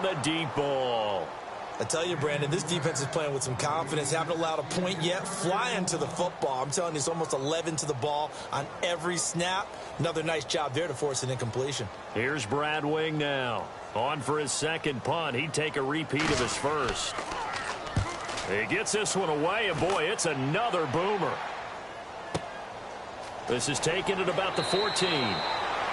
on the deep ball. I tell you, Brandon, this defense is playing with some confidence. Haven't allowed a point yet. Flying to the football. I'm telling you, it's almost 11 to the ball on every snap. Another nice job there to force an incompletion. Here's Brad Wing now. On for his second punt. He'd take a repeat of his first. He gets this one away, and boy, it's another boomer. This is taken at about the 14.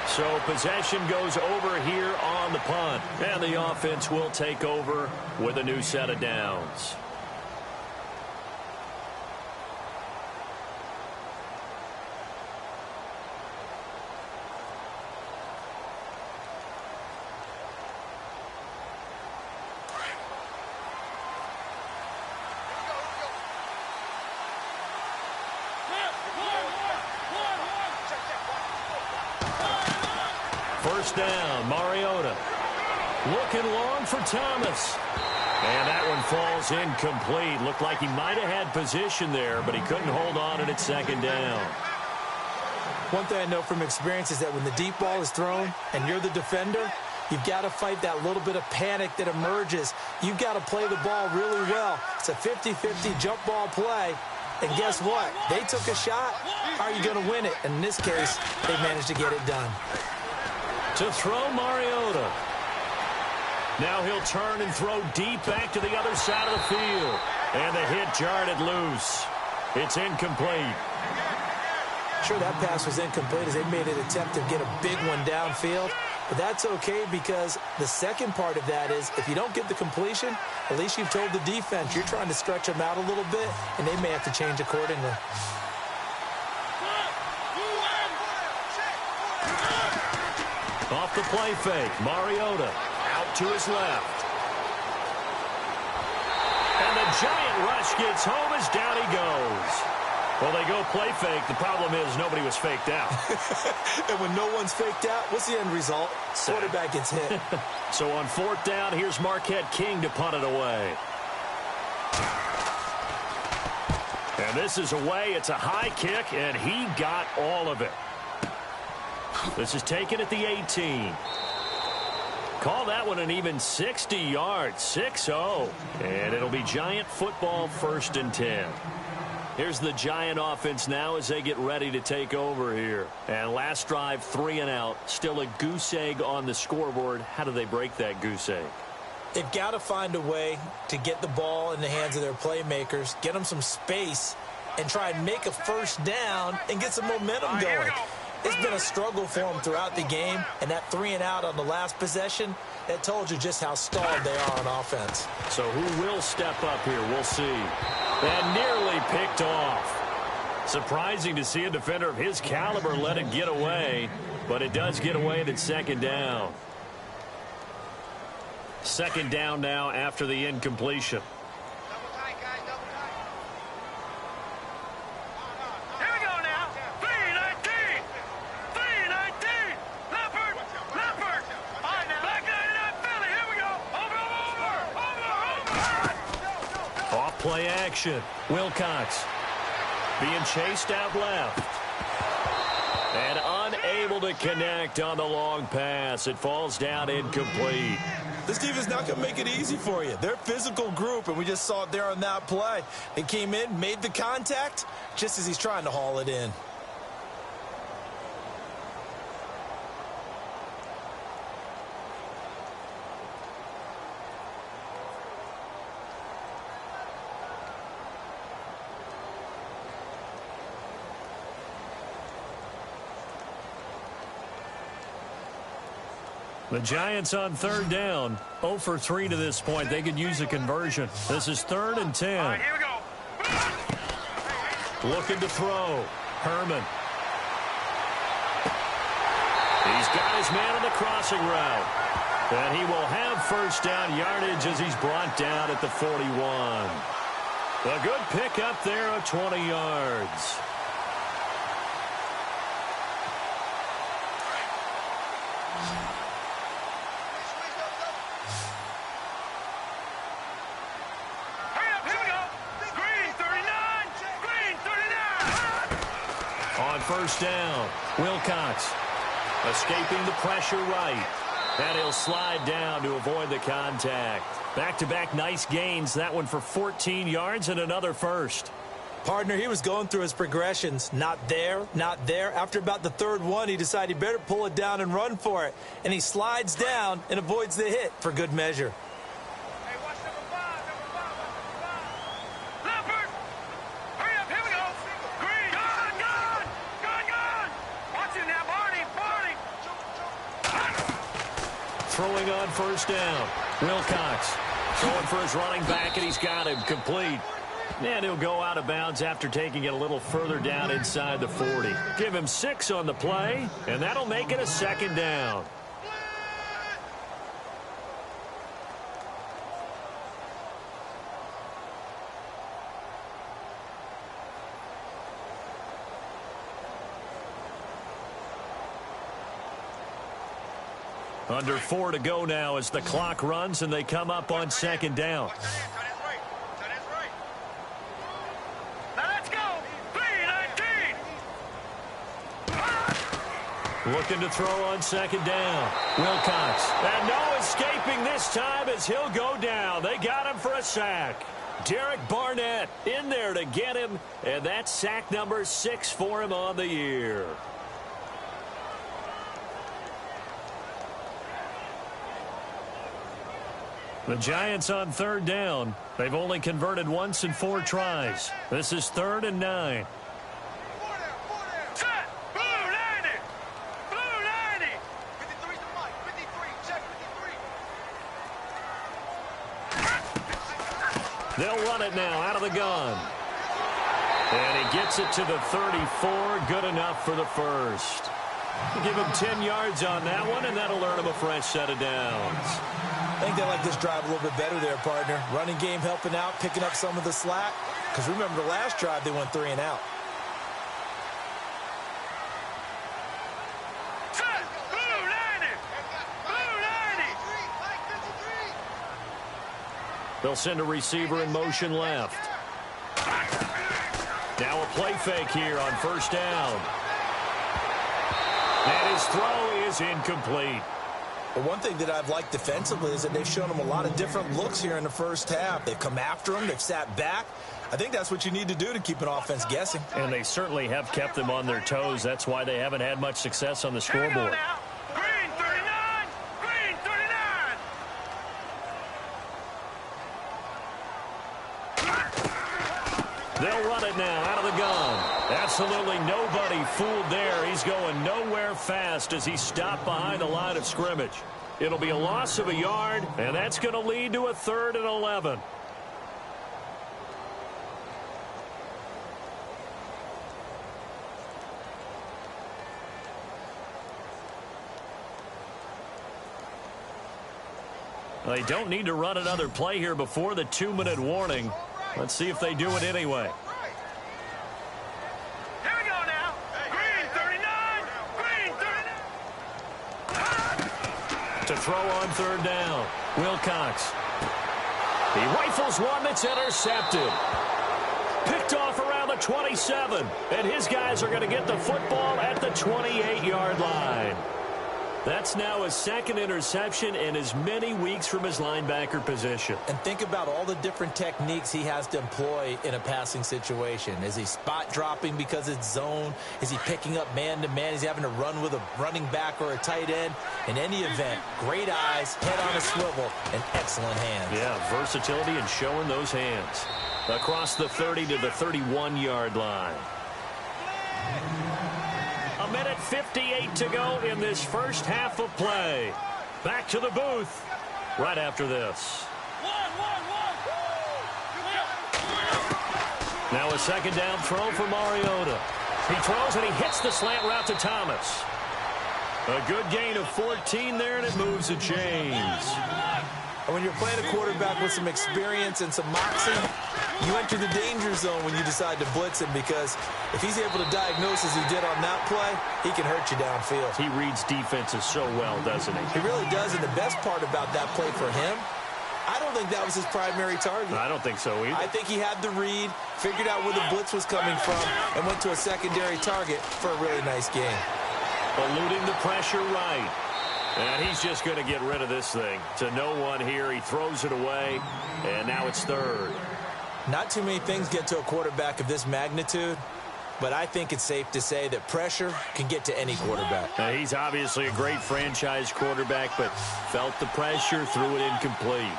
So possession goes over here on the punt. And the offense will take over with a new set of downs. First down, Mariota. Looking long for Thomas. And that one falls incomplete. Looked like he might have had position there, but he couldn't hold on at second down. One thing I know from experience is that when the deep ball is thrown and you're the defender, you've got to fight that little bit of panic that emerges. You've got to play the ball really well. It's a 50-50 jump ball play. And guess what? They took a shot. Are you going to win it? And in this case, they managed to get it done. To throw Mariota. Now he'll turn and throw deep back to the other side of the field. And the hit jarred it loose. It's incomplete. Sure, that pass was incomplete as they made an attempt to get a big one downfield. But that's okay because the second part of that is if you don't get the completion, at least you've told the defense you're trying to stretch them out a little bit, and they may have to change accordingly. Off the play fake, Mariota out to his left. And the giant rush gets home as down he goes. Well, they go play fake. The problem is nobody was faked out. And when no one's faked out, what's the end result? Quarterback gets hit. So on fourth down, here's Marquette King to punt it away. And this is away. It's a high kick, and he got all of it. This is taken at the 18. Call that one an even 60 yards, 6-0. And it'll be Giant football, 1st and 10. Here's the Giant offense now as they get ready to take over here. And last drive, 3 and out. Still a goose egg on the scoreboard. How do they break that goose egg? They've got to find a way to get the ball in the hands of their playmakers, get them some space, and try and make a first down and get some momentum going. It's been a struggle for them throughout the game, and that 3 and out on the last possession, that told you just how stalled they are on offense. So who will step up here? We'll see. And nearly picked off. Surprising to see a defender of his caliber let it get away, but it does get away at second down. Second down now after the incompletion. Play action. Wilcox being chased out left. And unable to connect on the long pass. It falls down incomplete. This team is not going to make it easy for you. They're a physical group, and we just saw it there on that play. They came in, made the contact, just as he's trying to haul it in. The Giants on third down, 0 for 3 to this point. They could use a conversion. This is 3rd and 10. All right, here we go. Looking to throw. Herman. He's got his man on the crossing route. And he will have first down yardage as he's brought down at the 41. A good pick up there of 20 yards. First down. Wilcox escaping the pressure right. And he'll slide down to avoid the contact. Back-to-back nice gains. That one for 14 yards and another first. Partner, he was going through his progressions. Not there, not there. After about the third one, he decided he better pull it down and run for it. And he slides down and avoids the hit for good measure. Hey, watch number five. Leopard! Hurry up, here we go. Green, gone. Watch it now, Barney. Throwing on first down. Wilcox throwing for his running back, and he's got him complete. And he'll go out of bounds after taking it a little further down inside the 40. Give him 6 on the play, and that'll make it a second down. Under 4 to go now as the clock runs and they come up on second down. Let's go. 3-19. Looking to throw on second down. Wilcox. And no escaping this time as he'll go down. They got him for a sack. Derek Barnett in there to get him. And that's sack number 6 for him on the year. The Giants on third down. They've only converted once in 4 tries. This is 3rd and 9. Set. Blue 90. Blue 90. 53's the mic. 53. Check 53. They'll run it now out of the gun. And he gets it to the 34. Good enough for the first. Give him 10 yards on that one, and that'll earn him a fresh set of downs. I think they like this drive a little bit better there, partner. Running game helping out, picking up some of the slack. Because remember, the last drive, they went 3 and out. Set. Blue 90. Blue 90. They'll send a receiver in motion left. Now a play fake here on first down. And his throw is incomplete. But one thing that I've liked defensively is that they've shown him a lot of different looks here in the first half. They've come after him. They've sat back. I think that's what you need to do to keep an offense guessing. And they certainly have kept them on their toes. That's why they haven't had much success on the scoreboard. Green 39. Green 39. They'll run it now out of the gun. Absolutely nobody fooled there. He's going nowhere fast as he's stopped behind the line of scrimmage. It'll be a loss of a yard, and that's going to lead to a 3rd and 11. They don't need to run another play here before the 2-minute warning. Let's see if they do it anyway. Here we go now. Green 39. Green 39. To throw on third down. Wilcox. He rifles one that's intercepted. Picked off around the 27. And his guys are going to get the football at the 28-yard line. That's now his 2nd interception in as many weeks from his linebacker position. And think about all the different techniques he has to employ in a passing situation. Is he spot dropping because it's zone? Is he picking up man-to-man? Is he having to run with a running back or a tight end? In any event, great eyes, head on a swivel, and excellent hands. Yeah, versatility and showing those hands. Across the 30 to the 31-yard line. 1:58 to go in this first half of play. Back to the booth right after this. Now a second down throw for Mariota. He throws and he hits the slant route to Thomas. A good gain of 14 there, and it moves the chains. And when you're playing a quarterback with some experience and some moxie, you enter the danger zone when you decide to blitz him, because if he's able to diagnose as he did on that play, he can hurt you downfield. He reads defenses so well, doesn't he? He really does, and the best part about that play for him, I don't think that was his primary target. I don't think so either. I think he had the read, figured out where the blitz was coming from, and went to a secondary target for a really nice game. Eluding the pressure right. And he's just going to get rid of this thing. To no one here. He throws it away, and now it's third. Not too many things get to a quarterback of this magnitude, but I think it's safe to say that pressure can get to any quarterback. Now, he's obviously a great franchise quarterback, but felt the pressure, threw it incomplete.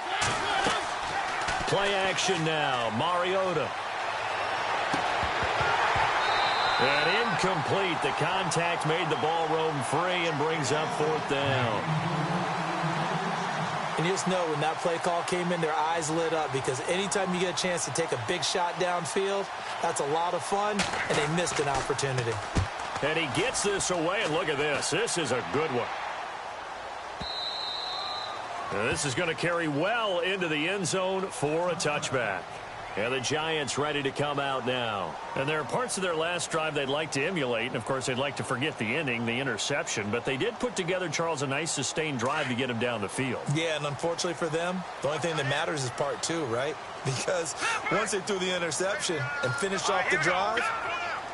Play action now. Mariota. And incomplete. The contact made the ball roam free and brings up fourth down. And you just know when that play call came in, their eyes lit up, because anytime you get a chance to take a big shot downfield, that's a lot of fun, and they missed an opportunity. And he gets this away, and look at this. This is a good one. And this is going to carry well into the end zone for a touchback. And the Giants ready to come out now. And there are parts of their last drive they'd like to emulate. And, of course, they'd like to forget the ending, the interception. But they did put together, Charles, a nice sustained drive to get him down the field. Yeah, and unfortunately for them, the only thing that matters is part two, right? Because once they threw the interception and finished off the drive,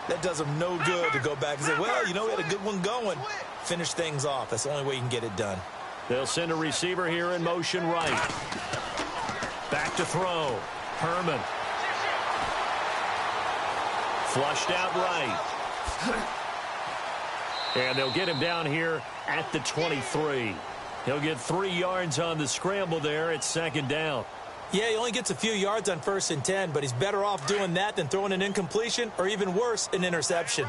that does them no good to go back and say, well, you know, we had a good one going. Finish things off. That's the only way you can get it done. They'll send a receiver here in motion right. Back to throw. Herman. Flushed out right. And they'll get him down here at the 23. He'll get 3 yards on the scramble there. It's second down. Yeah, he only gets a few yards on 1st and 10, but he's better off doing that than throwing an incompletion or even worse, an interception.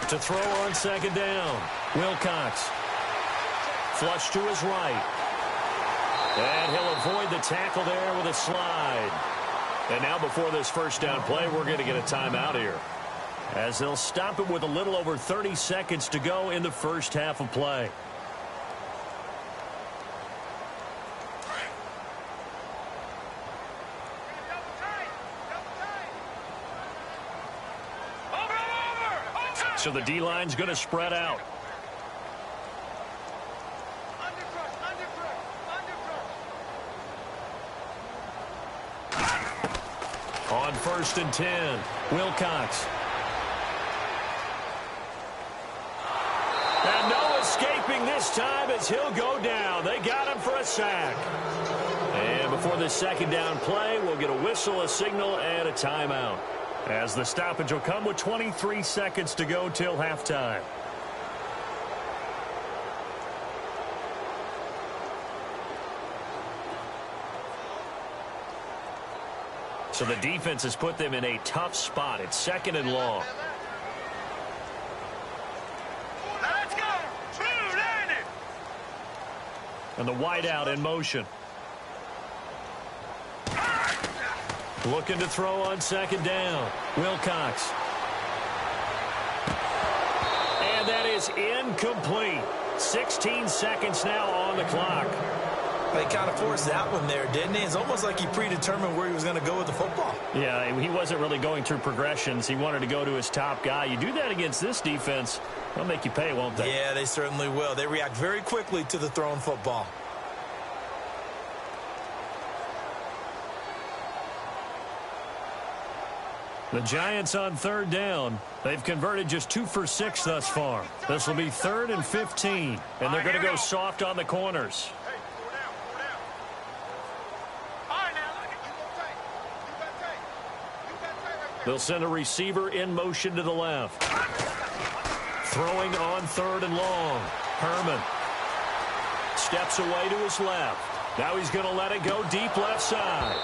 To throw on second down. Wilcox. Flush to his right. And he'll avoid the tackle there with a slide. And now before this first down play, we're going to get a timeout here, as they'll stop it with a little over 30 seconds to go in the first half of play. So the D-line's going to spread out. On 1st and 10, Wilcox. And no escaping this time as he'll go down. They got him for a sack. And before the second down play, we'll get a whistle, a signal, and a timeout, as the stoppage will come with 23 seconds to go till halftime. So the defense has put them in a tough spot. It's second and long. Let's go. And the wideout in motion. Looking to throw on second down. Wilcox. And that is incomplete. 16 seconds now on the clock. They kind of forced that one there, didn't he? It's almost like he predetermined where he was going to go with the football. Yeah, he wasn't really going through progressions. He wanted to go to his top guy. You do that against this defense, they'll make you pay, won't they? Yeah, they certainly will. They react very quickly to the thrown football. The Giants on third down. They've converted just 2 for 6 thus far. This will be 3rd and 15, and they're going to go soft on the corners. They'll send a receiver in motion to the left. Throwing on 3rd and long. Herman steps away to his left. Now he's going to let it go deep left side.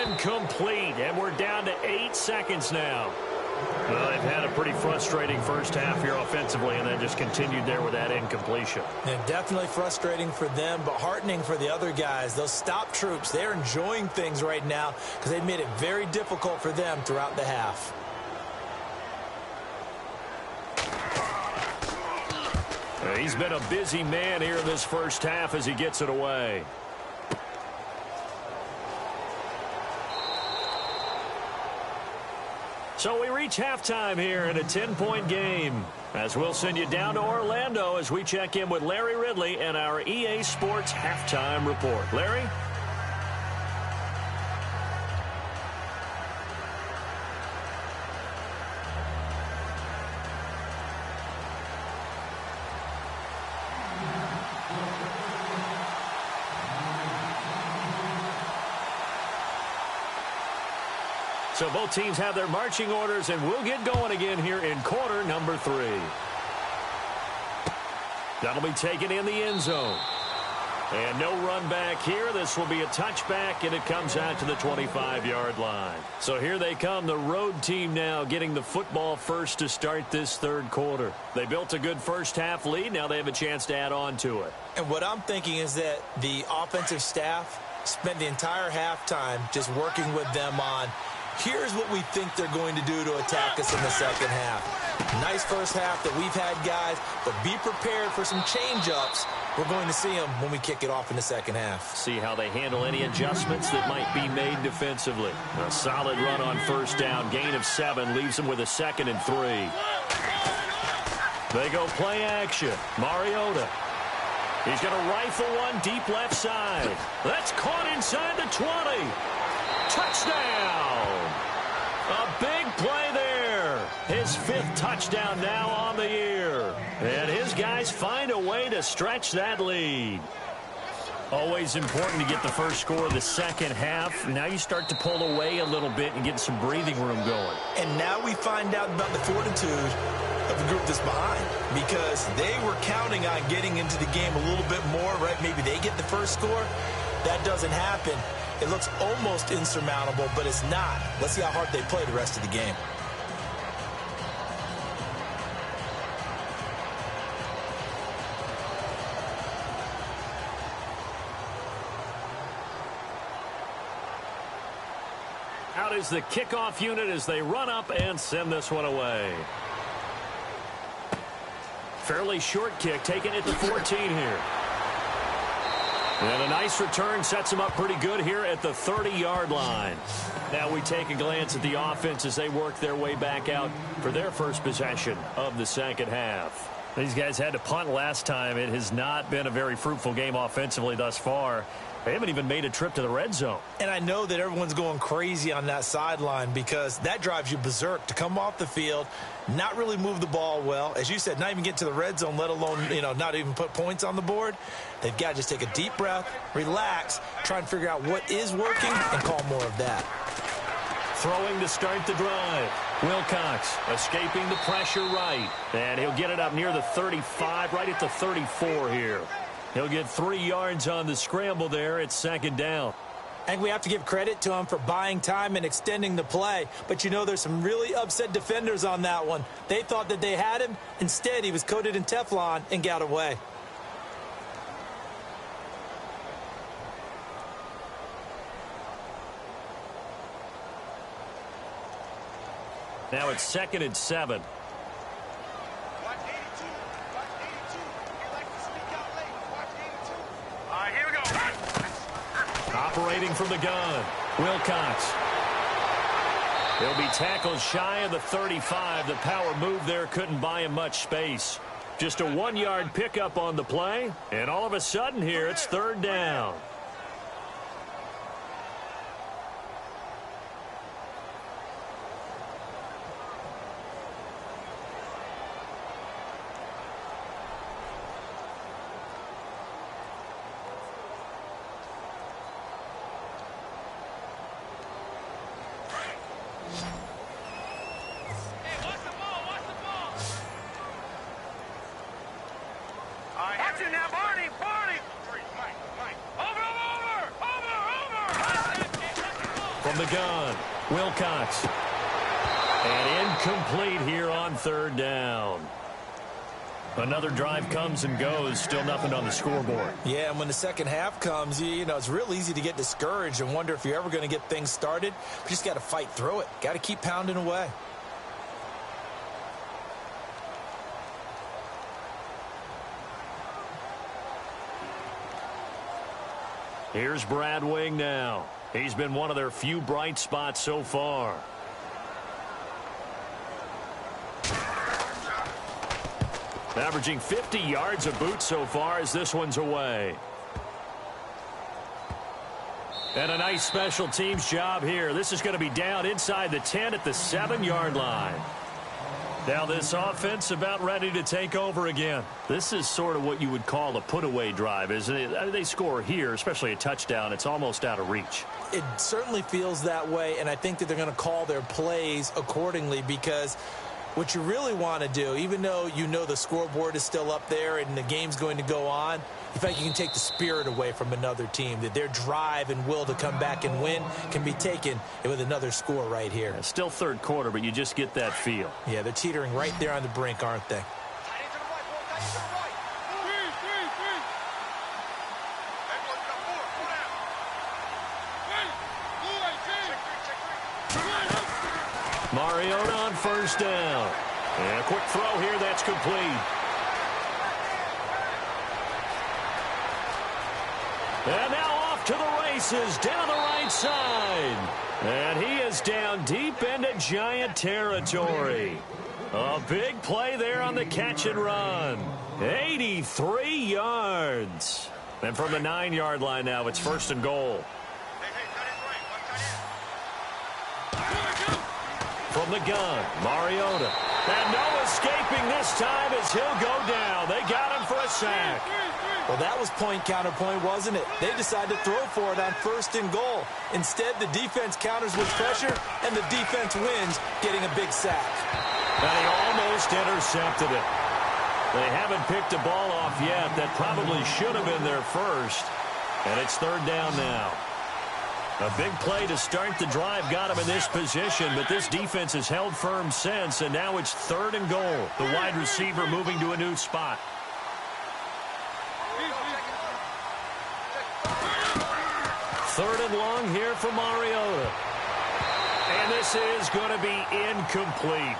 Incomplete. And we're down to 8 seconds now. Well, they've had a pretty frustrating first half here offensively, and then just continued there with that incompletion. Yeah, definitely frustrating for them, but heartening for the other guys. Those stop troops, they're enjoying things right now because they've made it very difficult for them throughout the half. He's been a busy man here in this first half as he gets it away. So we reach halftime here in a 10-point game, as we'll send you down to Orlando as we check in with Larry Ridley and our EA Sports Halftime Report. Larry? So both teams have their marching orders, and we'll get going again here in quarter number 3. That'll be taken in the end zone. And no run back here. This will be a touchback, and it comes out to the 25-yard line. So here they come, the road team now getting the football first to start this third quarter. They built a good first-half lead. Now they have a chance to add on to it. And what I'm thinking is that the offensive staff spent the entire halftime just working with them on, here's what we think they're going to do to attack us in the second half. Nice first half that we've had, guys, but be prepared for some change-ups. We're going to see them when we kick it off in the second half. See how they handle any adjustments that might be made defensively. A solid run on first down. Gain of 7 leaves them with a 2nd and 3. They go play action. Mariota. He's going to rifle one deep left side. That's caught inside the 20. Touchdown. A big play there. His 5th touchdown now on the year. And his guys find a way to stretch that lead. Always important to get the first score of the second half. Now you start to pull away a little bit and get some breathing room going. And now we find out about the fortitude of the group that's behind, because they were counting on getting into the game a little bit more, right? Maybe they get the first score. That doesn't happen. It looks almost insurmountable, but it's not. Let's see how hard they play the rest of the game. Out is the kickoff unit as they run up and send this one away. Fairly short kick, taking it to 14 here. And a nice return sets them up pretty good here at the 30-yard line. Now we take a glance at the offense as they work their way back out for their first possession of the second half. These guys had to punt last time. It has not been a very fruitful game offensively thus far. They haven't even made a trip to the red zone. And I know that everyone's going crazy on that sideline because that drives you berserk to come off the field, not really move the ball well. As you said, not even get to the red zone, let alone, not even put points on the board. They've got to just take a deep breath, relax, try and figure out what is working and call more of that. Throwing to start the drive. Wilcox escaping the pressure right. And he'll get it up near the 35, right at the 34 here. He'll get 3 yards on the scramble there. It's second down. I think we have to give credit to him for buying time and extending the play. But, there's some really upset defenders on that one. They thought that they had him. Instead, he was coated in Teflon and got away. Now it's 2nd and 7. Operating from the gun, Wilcox. He'll be tackled shy of the 35. The power move there couldn't buy him much space. Just a 1-yard pickup on the play, and all of a sudden here it's third down. From the gun, Wilcox. And incomplete here on third down. Another drive comes and goes, still nothing on the scoreboard. Yeah, and when the second half comes, it's real easy to get discouraged and wonder if you're ever going to get things started. You just got to fight through it. Got to keep pounding away. Here's Brad Wing now. He's been one of their few bright spots so far. Averaging 50 yards a boot so far as this one's away. And a nice special teams job here. This is going to be down inside the 10 at the 7-yard line. Now this offense about ready to take over again. This is sort of what you would call a put-away drive, isn't it? I mean, they score here, especially a touchdown. It's almost out of reach. It certainly feels that way, and I think that they're going to call their plays accordingly, because what you really want to do, even though you know the scoreboard is still up there and the game's going to go on, in fact, you can take the spirit away from another team, that their drive and will to come back and win can be taken with another score right here. Yeah, still third quarter, but you just get that feel. Yeah, they're teetering right there on the brink, aren't they? Mariota on first down. And a quick throw here, that's complete. And now off to the races down the right side. And he is down deep into Giant territory. A big play there on the catch and run. 83 yards. And from the 9-yard line now, it's first and goal. From the gun, Mariota. And no escaping this time as he'll go down. They got him for a sack. Well, that was point counterpoint, wasn't it? They decided to throw for it on first and goal. Instead, the defense counters with pressure, and the defense wins, getting a big sack. And he almost intercepted it. They haven't picked a ball off yet. That probably should have been their first. And it's third down now. A big play to start the drive got him in this position, but this defense has held firm since, and now it's third and goal. The wide receiver moving to a new spot. Third and long here for Mariota. And this is going to be incomplete.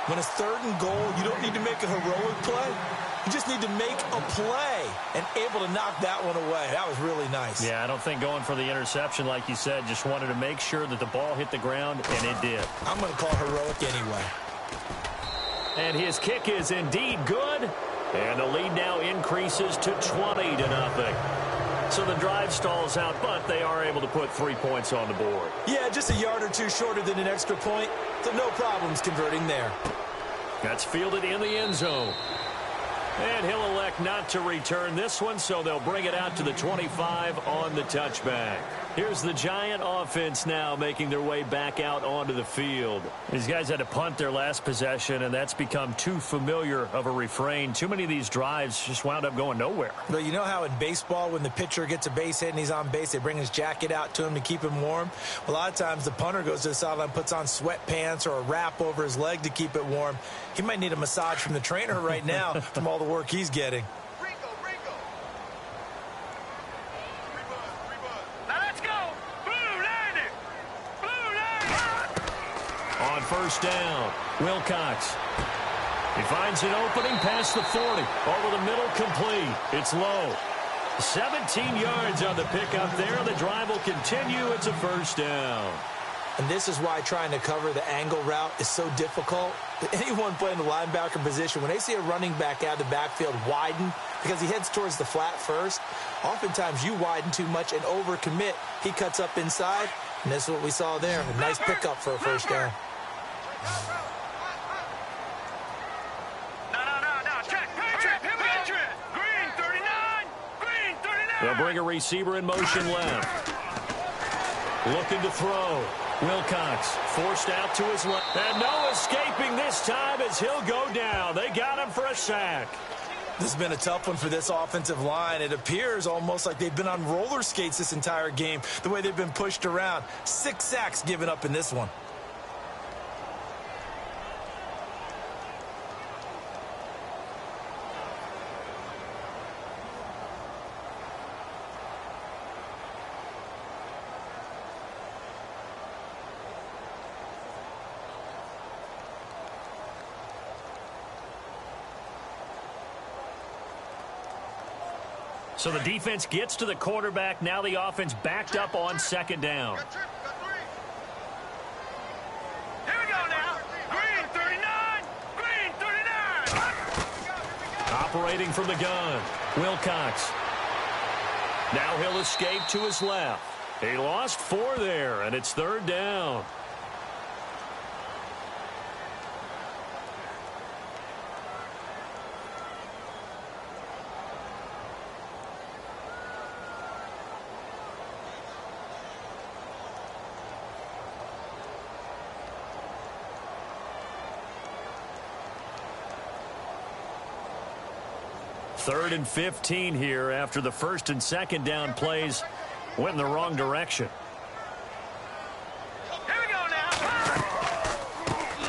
When it's third and goal, you don't need to make a heroic play. You just need to make a play and able to knock that one away. That was really nice. Yeah, I don't think going for the interception, like you said, just wanted to make sure that the ball hit the ground, and it did. I'm going to call heroic anyway. And his kick is indeed good. And the lead now increases to 20-0. So the drive stalls out, but they are able to put 3 points on the board. Yeah, just a yard or two shorter than an extra point, so no problems converting there. That's fielded in the end zone. And he'll elect not to return this one, so they'll bring it out to the 25 on the touchback. Here's the Giant offense now making their way back out onto the field. These guys had to punt their last possession, and that's become too familiar of a refrain. Too many of these drives just wound up going nowhere. But you know how in baseball, when the pitcher gets a base hit and he's on base, they bring his jacket out to him to keep him warm? A lot of times the punter goes to the sideline, puts on sweatpants or a wrap over his leg to keep it warm. He might need a massage from the trainer right now from all the work he's getting. On first down, Wilcox. He finds an opening past the 40. Over the middle, complete. It's low. 17 yards on the pickup there. The drive will continue. It's a first down. And this is why trying to cover the angle route is so difficult. Anyone playing the linebacker position, when they see a running back out of the backfield widen, because he heads towards the flat first, oftentimes you widen too much and overcommit. He cuts up inside, and this is what we saw there. A nice pickup for a first down. They'll bring a receiver in motion left. Looking to throw. Wilcox forced out to his left. And no escaping this time as he'll go down. They got him for a sack. This has been a tough one for this offensive line. It appears almost like they've been on roller skates this entire game, the way they've been pushed around. 6 sacks given up in this one. So the defense gets to the quarterback. Now the offense backed up on second down. Here we go now. Green 39. Green 39. Operating from the gun, Wilcox. Now he'll escape to his left. He lost 4 there, and it's third down. 3rd and 15 here after the 1st and 2nd down plays went in the wrong direction. Here we go now.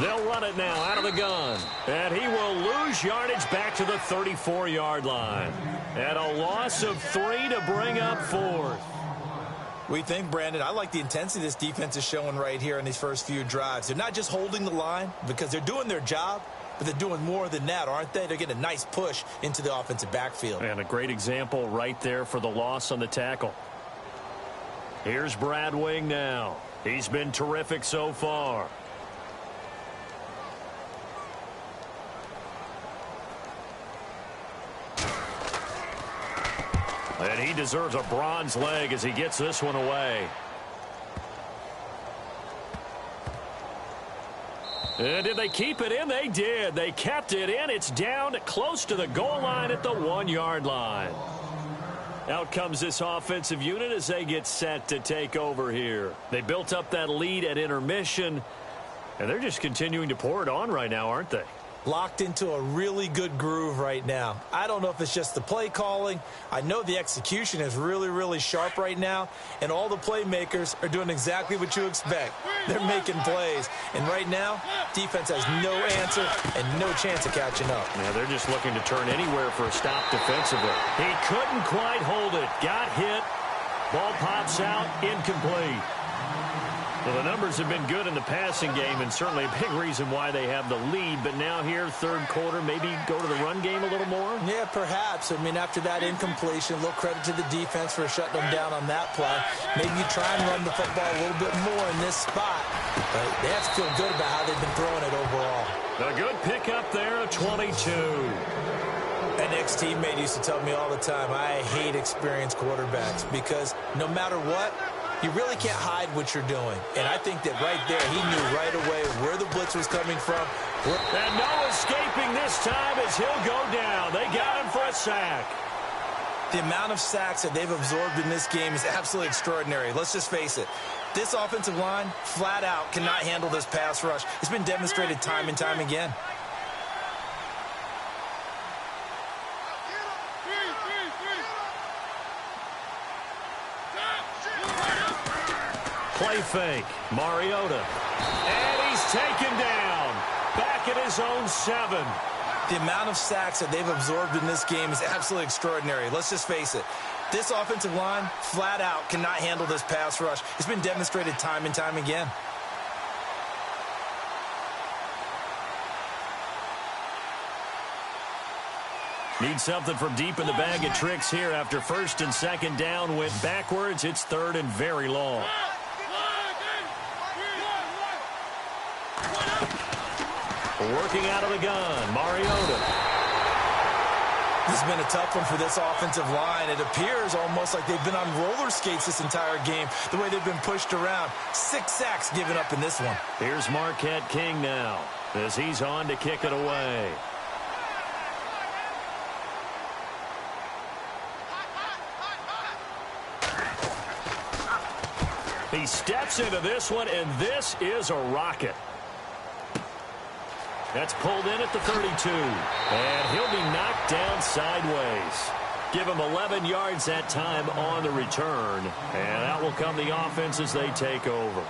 They'll run it now out of the gun. And he will lose yardage back to the 34-yard line. And a loss of 3 to bring up 4th. We think, Brandon, I like the intensity this defense is showing right here in these first few drives. They're not just holding the line because they're doing their job, but they're doing more than that, aren't they? They're getting a nice push into the offensive backfield. And a great example right there for the loss on the tackle. Here's Brad Wing now. He's been terrific so far. And he deserves a bronze leg as he gets this one away. And did they keep it in? They did. They kept it in. It's down close to the goal line at the 1-yard line. Out comes this offensive unit as they get set to take over here. They built up that lead at intermission, and they're just continuing to pour it on right now, aren't they? Locked into a really good groove right now. I don't know if it's just the play calling. I know the execution is really, really sharp right now, and all the playmakers are doing exactly what you expect. They're making plays, and right now, defense has no answer and no chance of catching up. Yeah, they're just looking to turn anywhere for a stop defensively. He couldn't quite hold it. Got hit. Ball pops out. Incomplete. Well, the numbers have been good in the passing game, and certainly a big reason why they have the lead. But now here, 3rd quarter, maybe go to the run game a little more? Yeah, perhaps. I mean, after that incompletion, a little credit to the defense for shutting them down on that play. Maybe you try and run the football a little bit more in this spot. But they have to feel good about how they've been throwing it overall. A good pickup there, a 22. An ex-teammate used to tell me all the time, I hate experienced quarterbacks because no matter what, you really can't hide what you're doing. And I think that right there, he knew right away where the blitz was coming from. And no escaping this time as he'll go down. They got him for a sack. The amount of sacks that they've absorbed in this game is absolutely extraordinary. Let's just face it. This offensive line, flat out, cannot handle this pass rush. It's been demonstrated time and time again. Play fake. Mariota. And he's taken down. Back at his own 7. The amount of sacks that they've absorbed in this game is absolutely extraordinary. Let's just face it. This offensive line, flat out, cannot handle this pass rush. It's been demonstrated time and time again. Need something from deep in the bag of tricks here after 1st and 2nd down went backwards. It's 3rd and very long. Working out of the gun, Mariota. This has been a tough one for this offensive line. It appears almost like they've been on roller skates this entire game, the way they've been pushed around. 6 sacks given up in this one. Here's Marquette King now as he's on to kick it away. He steps into this one, and this is a rocket. That's pulled in at the 32. And he'll be knocked down sideways. Give him 11 yards that time on the return. And out will come the offense as they take over.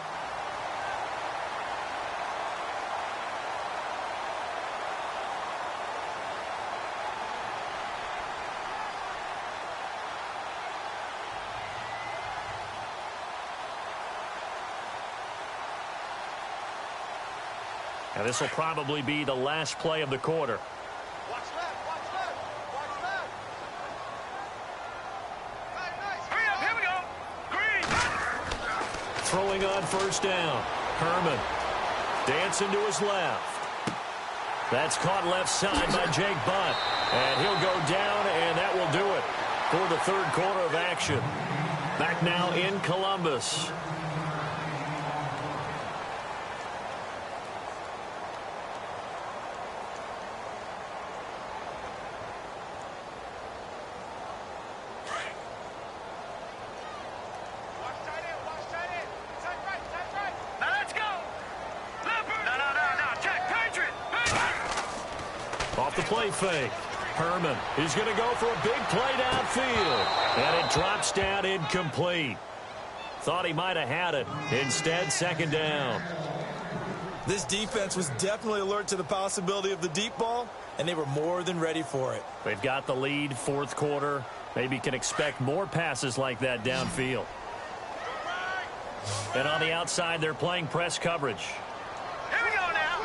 Now this will probably be the last play of the quarter. Watch left, watch left, watch left. Nice. Hurry up, here we go. Green. Throwing on 1st down. Herman dancing to his left. That's caught left side by Jake Butt. And he'll go down, and that will do it for the 3rd quarter of action. Back now in Columbus. Off the play fake. Herman, he's going to go for a big play downfield. And it drops down incomplete. Thought he might have had it. Instead, second down. This defense was definitely alert to the possibility of the deep ball, and they were more than ready for it. They've got the lead, fourth quarter. Maybe can expect more passes like that downfield. And on the outside, they're playing press coverage. Here we go now.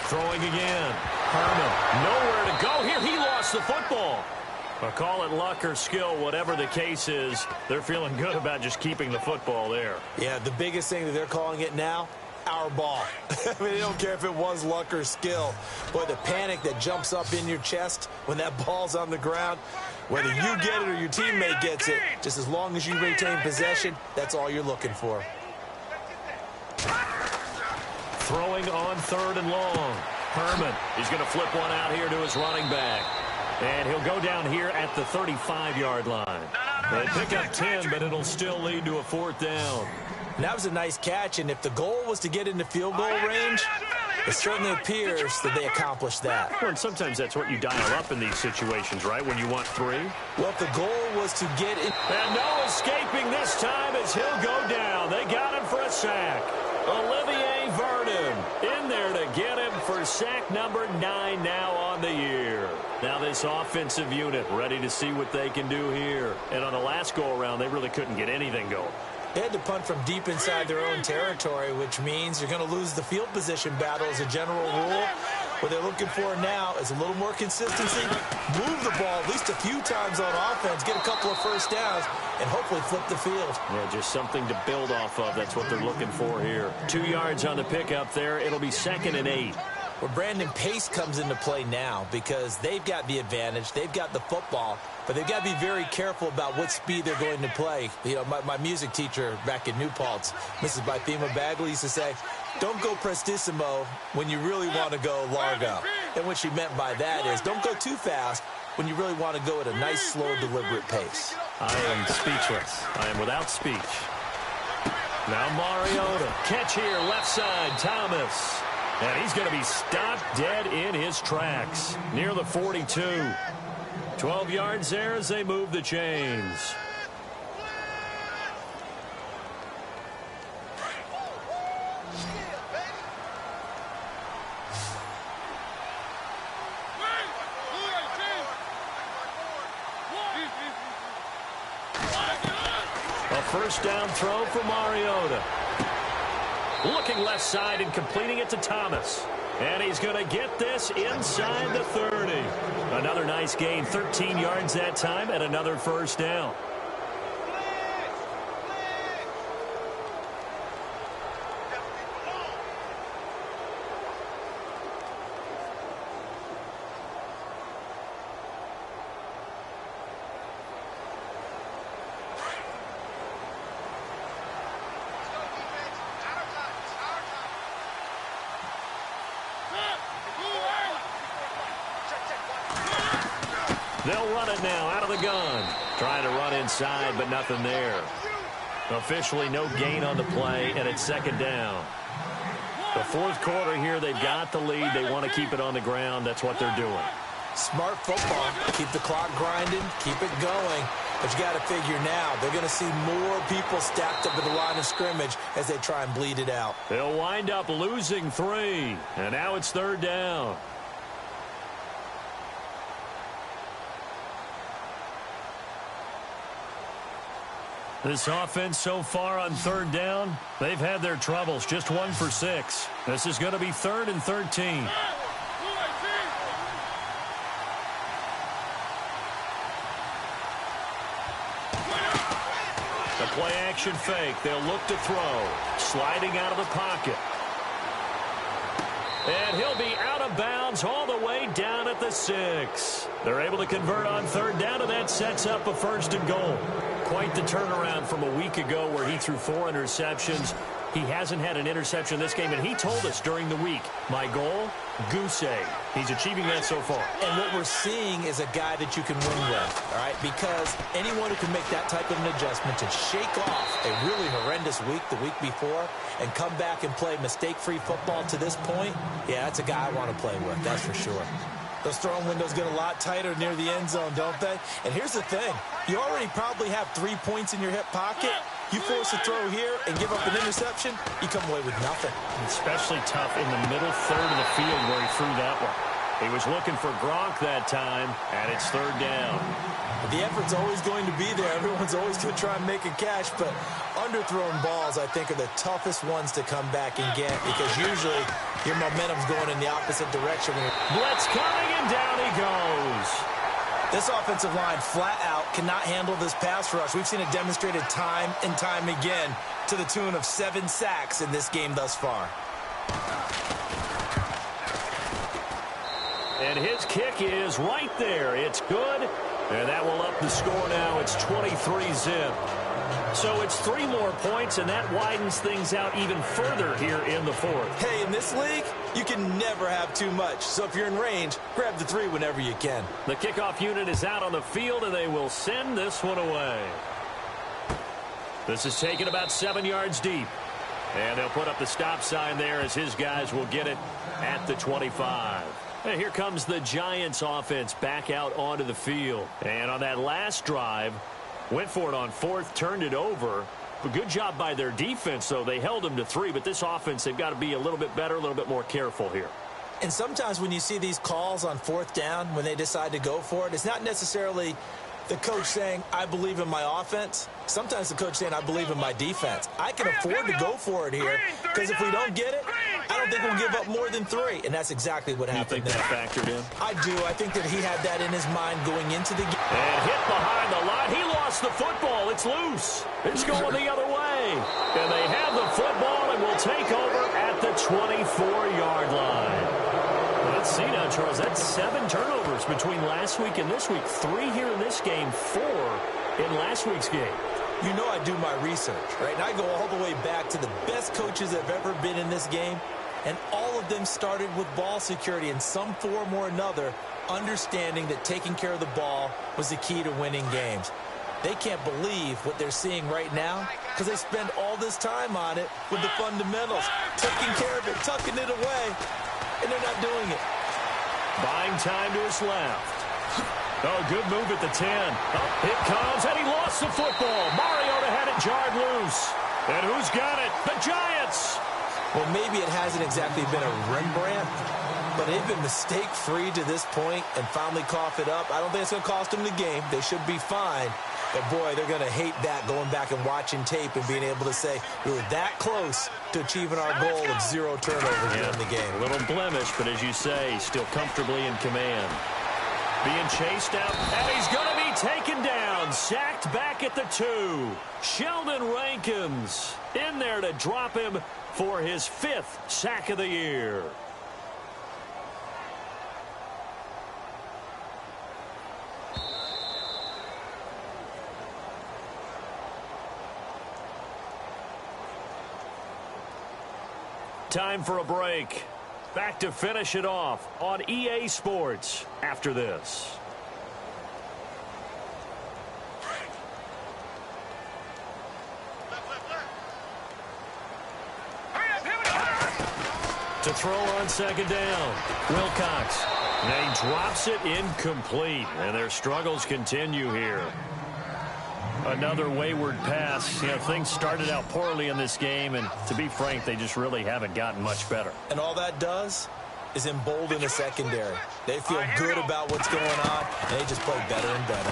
Throwing again. Herman, nowhere to go here. He lost the football. But call it luck or skill, whatever the case is, they're feeling good about just keeping the football there. Yeah, the biggest thing that they're calling it now, our ball. I mean, they don't care if it was luck or skill. Boy, the panic that jumps up in your chest when that ball's on the ground, whether you get it or your teammate gets it, just as long as you retain possession, that's all you're looking for. Throwing on third and long. Herman, he's going to flip one out here to his running back. And he'll go down here at the 35-yard line. They pick up 10, but it'll still lead to a fourth down. And that was a nice catch, and if the goal was to get into field goal range, it certainly appears that they accomplished that. Well, and sometimes that's what you dial up in these situations, right, when you want 3? Well, if the goal was to get in... And no escaping this time as he'll go down. They got him for a sack. Olivier Vernon in there to get him for sack number 9 now on the year. Now this offensive unit ready to see what they can do here. And on the last go-around, they really couldn't get anything going. They had to punt from deep inside their own territory, which means you're going to lose the field position battle as a general rule. What they're looking for now is a little more consistency, move the ball at least a few times on offense, get a couple of first downs, and hopefully flip the field. Yeah, just something to build off of. That's what they're looking for here. 2 yards on the pickup there. It'll be 2nd and 8. Well, Brandon, pace comes into play now because they've got the advantage. They've got the football, but they've got to be very careful about what speed they're going to play. You know, my music teacher back in New Paltz, Mrs. Bythema Bagley, used to say, don't go prestissimo when you really want to go largo. And what she meant by that is don't go too fast when you really want to go at a nice, slow, deliberate pace. I am speechless. I am without speech. Now Mariota. Catch here, left side, Thomas. And he's going to be stopped dead in his tracks near the 42. 12 yards there as they move the chains. A first down throw for Mariota. Looking left side and completing it to Thomas. And he's going to get this inside the 30. Another nice gain, 13 yards that time, and another first down. They'll run it now out of the gun. Trying to run inside, but nothing there. Officially no gain on the play, and it's second down. The fourth quarter here, they've got the lead. They want to keep it on the ground. That's what they're doing. Smart football. Keep the clock grinding. Keep it going. But you got to figure now, they're going to see more people stacked up at the line of scrimmage as they try and bleed it out. They'll wind up losing 3. And now it's third down. This offense so far on third down, they've had their troubles. Just 1 for 6. This is going to be 3rd and 13. The play action fake. They'll look to throw. Sliding out of the pocket. And he'll be out of bounds all the way down at the 6. They're able to convert on third down, and that sets up a 1st and goal. Quite the turnaround from a week ago where he threw 4 interceptions. He hasn't had an interception this game, and he told us during the week, my goal, goose egg. He's achieving that so far. And what we're seeing is a guy that you can win with, all right? Because anyone who can make that type of an adjustment to shake off a really horrendous week the week before and come back and play mistake-free football to this point, yeah, that's a guy I want to play with, that's for sure. Those throwing windows get a lot tighter near the end zone, don't they? And here's the thing. You already probably have 3 points in your hip pocket. You force a throw here and give up an interception, you come away with nothing. Especially tough in the middle third of the field where he threw that one. He was looking for Gronk that time, and it's third down. The effort's always going to be there. Everyone's always going to try and make a catch, but underthrown balls, I think, are the toughest ones to come back and get because usually your momentum's going in the opposite direction. Blitz coming, and down he goes. This offensive line flat out cannot handle this pass rush. We've seen it demonstrated time and time again to the tune of 7 sacks in this game thus far. And his kick is right there. It's good. And that will up the score now. It's 23-zip. So it's 3 more points, and that widens things out even further here in the fourth. Hey, in this league, you can never have too much. So if you're in range, grab the 3 whenever you can. The kickoff unit is out on the field, and they will send this one away. This is taken about 7 yards deep. And they'll put up the stop sign there as his guys will get it at the 25. And here comes the Giants offense back out onto the field. And on that last drive, went for it on 4th, turned it over. A good job by their defense, though. They held them to 3, but this offense, they've got to be a little bit better, a little bit more careful here. And sometimes when you see these calls on 4th down, when they decide to go for it, it's not necessarily the coach saying, I believe in my offense. Sometimes the coach saying, I believe in my defense. I can afford to go for it here because if we don't get it, I don't think we'll give up more than 3. And that's exactly what happened. You think that factored in? I do. I think that he had that in his mind going into the game. And hit behind the line. He lost the football. It's loose. It's going the other way. And they have the football and will take over at the 24-yard line. Let's see now, Charles. That's 7 turnovers between last week and this week. 3 here in this game, 4 in last week's game. You know I do my research, right? And I go all the way back to the best coaches that have ever been in this game. And all of them started with ball security in some form or another, understanding that taking care of the ball was the key to winning games. They can't believe what they're seeing right now because they spend all this time on it with the fundamentals, taking care of it, tucking it away, and they're not doing it. Buying time to his left. Oh, good move at the 10. Oh, it comes, and he lost the football. Mariota had it jarred loose. And who's got it? The Giants. Well, maybe it hasn't exactly been a Rembrandt, but they've been mistake-free to this point and finally cough it up. I don't think it's going to cost them the game. They should be fine. But, boy, they're going to hate that going back and watching tape and being able to say we were that close to achieving our goal of 0 turnovers during the game. A little blemish, but as you say, still comfortably in command. Being chased out, and he's going to be taken down. Sacked back at the 2. Sheldon Rankins in there to drop him for his 5th sack of the year. Time for a break. Back to finish it off on EA Sports after this. To throw on 2nd down, Wilcox. And he drops it incomplete, and their struggles continue here. Another wayward pass. You know, things started out poorly in this game, and to be frank, they just really haven't gotten much better. And all that does is embolden the secondary. They feel good about what's going on, and they just play better and better.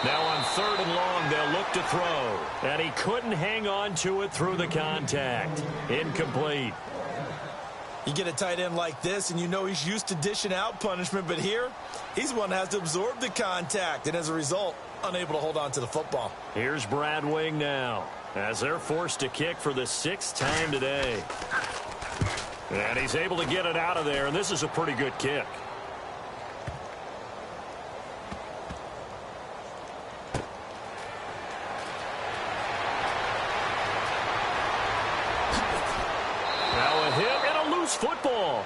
Now on 3rd and long, they'll look to throw. And he couldn't hang on to it through the contact. Incomplete. You get a tight end like this, and you know he's used to dishing out punishment, but here, he's one that has to absorb the contact, and as a result, unable to hold on to the football. Here's Brad Wing now, as they're forced to kick for the 6th time today. And he's able to get it out of there, and this is a pretty good kick. Now a hit and a loose football.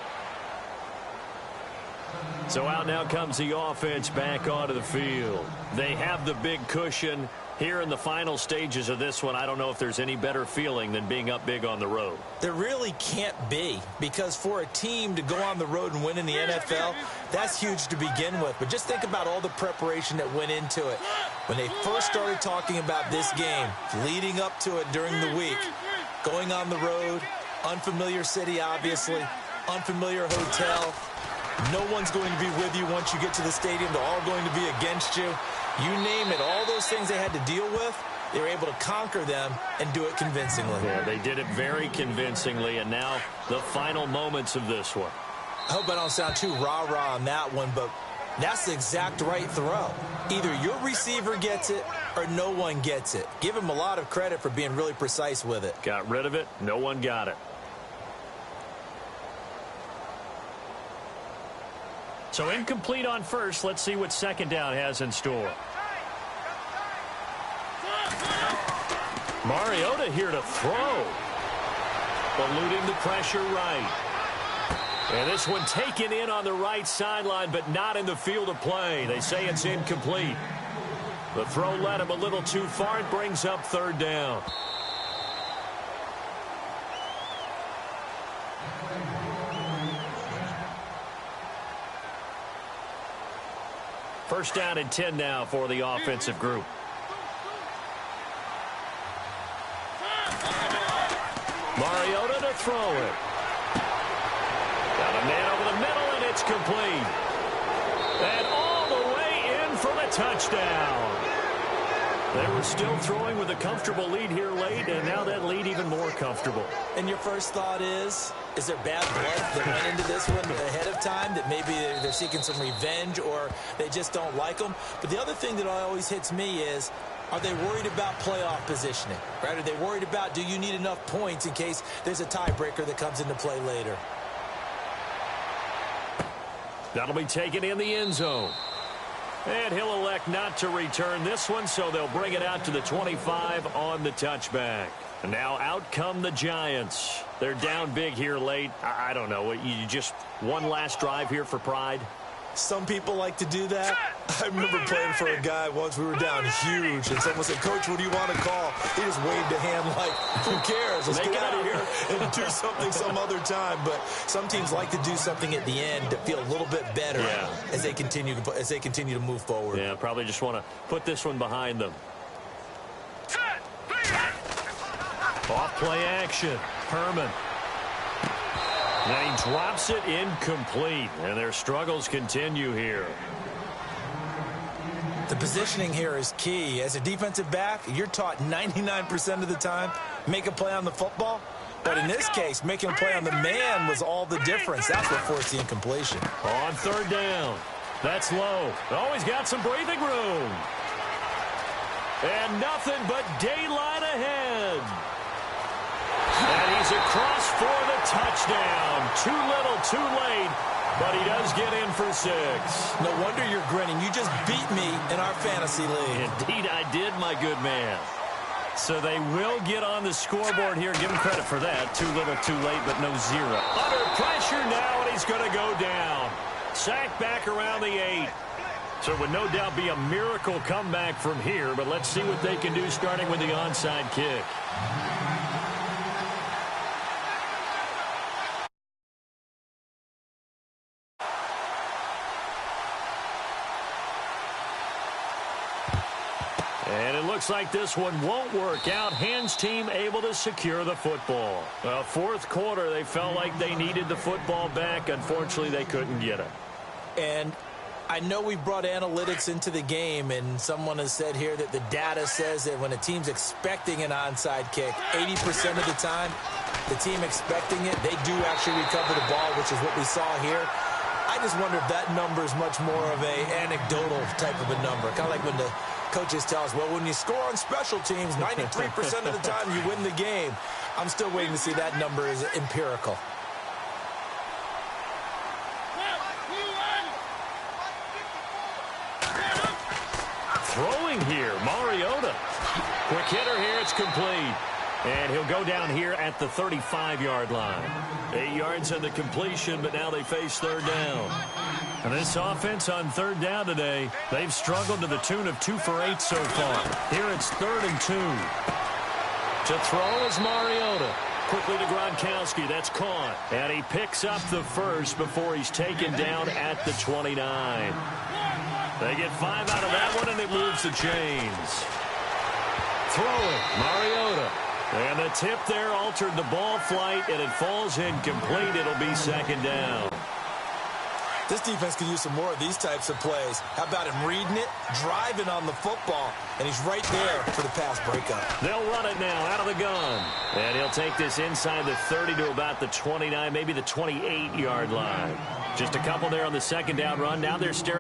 So out now comes the offense back onto the field. They have the big cushion, Here in the final stages of this one, I don't know if there's any better feeling than being up big on the road. There really can't be, because for a team to go on the road and win in the NFL, that's huge to begin with. But just think about all the preparation that went into it. When they first started talking about this game, leading up to it during the week, going on the road, unfamiliar city, obviously, unfamiliar hotel. No one's going to be with you once you get to the stadium. They're all going to be against you. You name it, all those things they had to deal with, they were able to conquer them and do it convincingly. Yeah, they did it very convincingly, and now the final moments of this one. I hope I don't sound too rah-rah on that one, but that's the exact right throw. Either your receiver gets it or no one gets it. Give him a lot of credit for being really precise with it. Got rid of it. No one got it. So incomplete on first. Let's see what second down has in store. Mariota here to throw. Eluding the pressure right. And this one taken in on the right sideline, but not in the field of play. They say it's incomplete. The throw led him a little too far. It brings up third down. First down and 10 now for the offensive group. Mariota to throw it. Got a man over the middle, and it's complete. And all the way in for the touchdown. They were still throwing with a comfortable lead here late, and now that lead even more comfortable. And your first thought is there bad blood that went into this one ahead of time, that maybe they're seeking some revenge or they just don't like them? But the other thing that always hits me is, are they worried about playoff positioning? Right? Are they worried about, do you need enough points in case there's a tiebreaker that comes into play later? That'll be taken in the end zone. And he'll elect not to return this one, so they'll bring it out to the 25 on the touchback. And now out come the Giants. They're down big here late. I don't know. You just one last drive here for pride? Some people like to do that. I remember playing for a guy once. We were down huge, and someone said, "Coach, what do you want to call?" He just waved a hand like, who cares? Let's get out of here and do something some other time. But some teams like to do something at the end to feel a little bit better as they continue to move forward. Yeah, probably just want to put this one behind them. Off play action. Herman. And he drops it incomplete. And their struggles continue here. The positioning here is key. As a defensive back, you're taught 99% of the time, make a play on the football. But in this case, making a play on the man was all the difference. That's what forced the incompletion. On third down. That's low. Always got some breathing room. And nothing but daylight ahead. And he's across for the touchdown. Too little, too late, but he does get in for 6. No wonder you're grinning. You just beat me in our fantasy league. Indeed, I did, my good man. So they will get on the scoreboard here. Give him credit for that. Too little, too late, but no 0. Under pressure now, and he's going to go down. Sacked back around the 8. So it would no doubt be a miracle comeback from here, but let's see what they can do starting with the onside kick. And it looks like this one won't work out. Hands team able to secure the football. Well, fourth quarter, they felt like they needed the football back. Unfortunately, they couldn't get it. And I know we brought analytics into the game, and someone has said here that the data says that when a team's expecting an onside kick, 80% of the time, the team expecting it, they do actually recover the ball, which is what we saw here. I just wonder if that number is much more of a anecdotal type of a number. Kind of like when the coaches tell us, well, when you score on special teams, 93% of the time you win the game. I'm still waiting to see that number is empirical. Throwing here, Mariota. Quick hitter here, it's complete. And he'll go down here at the 35-yard line. 8 yards on the completion, but now they face third down. And this offense on third down today, they've struggled to the tune of 2 for 8 so far. Here it's 3rd and 2. To throw is Mariota. Quickly to Gronkowski. That's caught. And he picks up the first before he's taken down at the 29. They get 5 out of that one, and it moves the chains. Throwing, Mariota. And the tip there altered the ball flight, and it falls incomplete. It'll be 2nd down. This defense could use some more of these types of plays. How about him reading it, driving on the football, and he's right there for the pass breakup. They'll run it now out of the gun. And he'll take this inside the 30 to about the 29, maybe the 28-yard line. Just a couple there on the 2nd down run. Now they're staring.